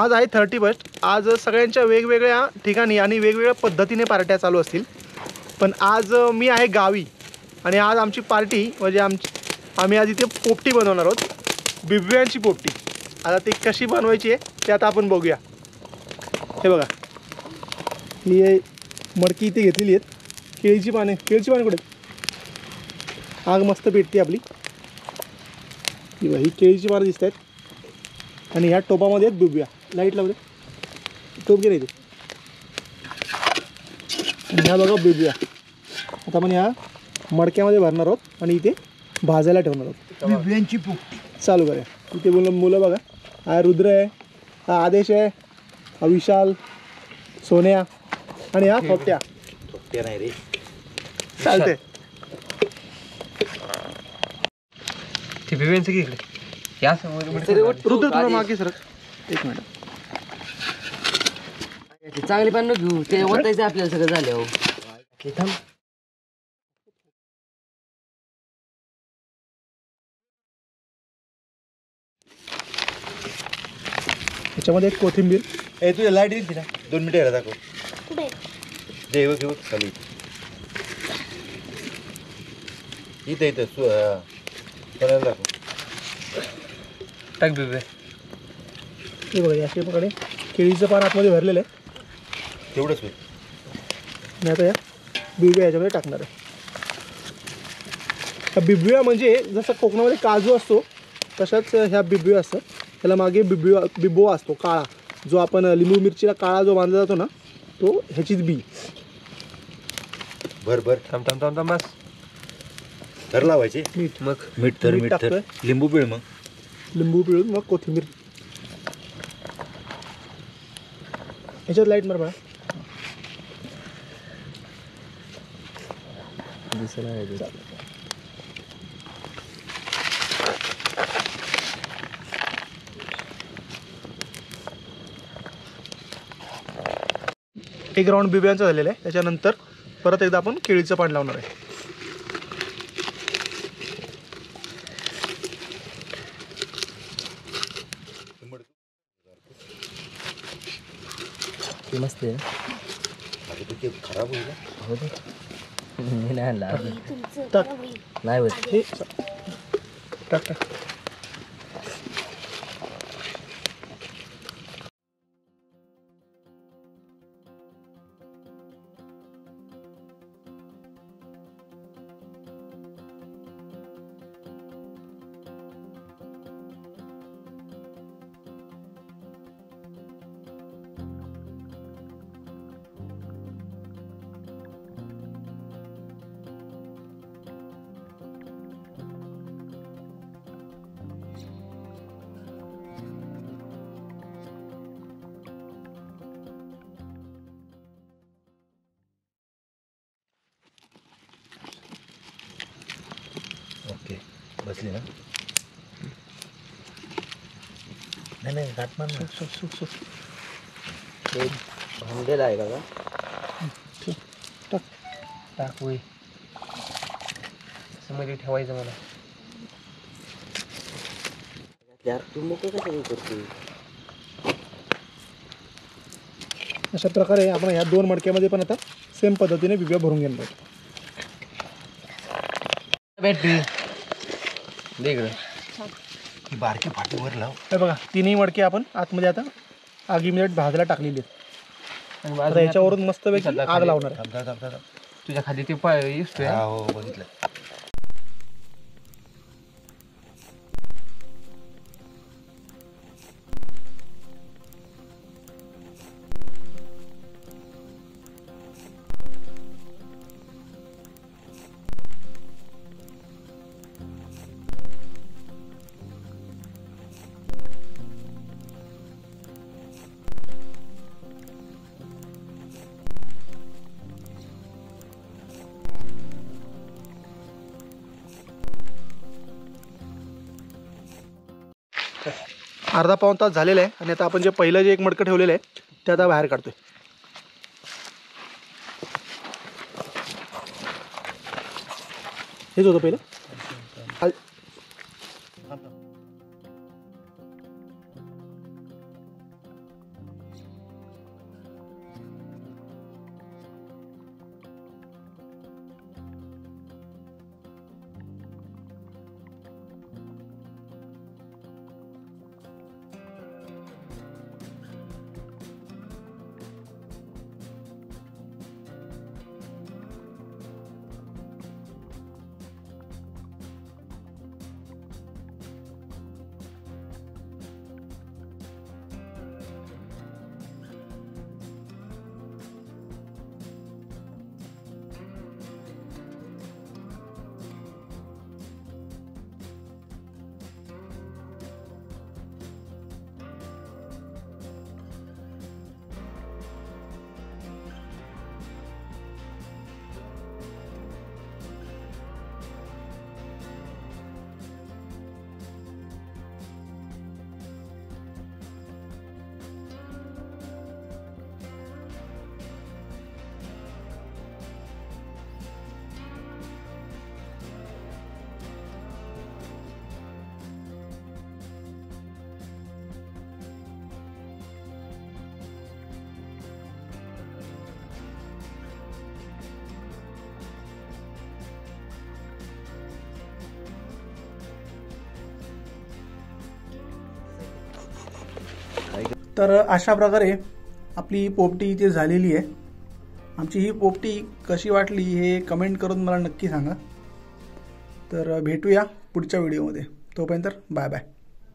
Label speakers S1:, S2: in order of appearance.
S1: आज आहे 31. आज सगळ्यांच्या वेगवेगळ्या ठिकाणी आणि वेगवेगळ्या पद्धतीने पार्ट्या चालू असतील, पण आज मी आहे गावी आणि आज आमची पार्टी म्हणजे आम्ही आज इथे पोपटी बनवणार आहोत, बिबव्यांची पोपटी. आता ती कशी बनवायची आहे ते आता आपण बघूया. हे बघा, ही मडकी इथे घेतलेली आहेत. केळीची पाने कुठे? आग मस्त पेटते आपली. ही केळीची पानं दिसत आहेत आणि ह्या टोपामध्ये आहेत बिबव्या. लाईट लावले, टोप घे नाही ते. ह्या बघा बिबव्या. आता आपण ह्या मडक्यामध्ये भरणार आहोत आणि इथे भाजायला ठेवणार आहोत.
S2: बिबव्यांची पोपटी
S1: चालू करूया. इथे मुलं बघा, हा रुद्र आहे, हा आदेश आहे, हा विशाल, सोन्या आणि हा थोपट्या.
S2: नाही रे,
S1: चालते.
S3: ते बिबव्यांचं की इकडे
S1: रुद्र तुला मागे सर एक मिनिट.
S4: चांगली पण घेऊ, ते वाटायचं आपल्याला सगळं झालं. हो थांब.
S1: त्याच्यामध्ये एक कोथिंबीर.
S2: ए तुझ्या लाईट येईल तिला 2 मिनिटं यायला दाखव. देव घेऊ खाली इथं कोणाला दाखव.
S3: टाक बिबव्या.
S1: हे बघा, या शेपाकडे केळीचं पान आतमध्ये भरलेलं आहे.
S2: तेवढंच होईल.
S1: मी आता या बिबव्या याच्यामध्ये टाकणार आहे. ह्या बिबव्या म्हणजे जसं कोकणामध्ये काजू असतो तशाच ह्या बिबव्या असतात. त्याला मागे बिबोवा असतो काळा, जो आपण लिंबू मिरचीला काळा जो बांधला जातो ना, तो ह्याचीच बी.
S2: भर
S3: थांब बस.
S2: धर लावायचे.
S1: मीठ
S2: मीठ तर
S1: टाकतोय.
S2: लिंबू पिळ, मग
S1: लिंबू पिळून मग कोथिंबीर. ह्याच्यात लाईट मार बघा. एक राऊंड बिब्यांचं झालेलं आहे. त्याच्यानंतर परत एकदा आपण केळीचं पान लावणार आहे.
S4: मस्त आहे.
S2: खराब होईल.
S4: हो दे. मी नाही आणला.
S1: टाक.
S4: नाही होत.
S1: हे टाक.
S2: ओके, बसली ना. नाही गाठ मार ना.
S4: भांडेला आहे का?
S3: टाक होय. मध्ये ठेवायचं मला.
S4: यार तू मोकळं कसं करते?
S1: अशा प्रकारे आपण ह्या 2 मडक्यामध्ये पण आता सेम पद्धतीने बिब्या भरून घेणार आहोत.
S3: बॅटरी दे इकडं.
S2: ही बारकी फाटीवर लाव.
S1: हे बघा, 3ही मडके आपण आतमध्ये आता आगीमध्ये भाजायला टाकलेली आहेत.
S3: आणि
S1: आता याच्यावरून मस्तपैकी आग लावणार आहे.
S2: थांब.
S3: तुझ्या खाली ते पाय दिसतोय.
S2: हो बघितलं.
S1: अर्धा पाऊण तास झालेला आहे आणि आता आपण जे पहिलं जे एक मडकं ठेवलेलं आहे ते आता बाहेर काढतोय. हेच होतं पहिलं. तर अशा प्रकारे आपली पोपटी इथे झालेली आहे. आमची ही पोपटी कशी वाटली हे कमेंट करून मला नक्की सांगा. तर भेटूया पुढच्या व्हिडिओमध्ये. तोपर्यंत बाय बाय.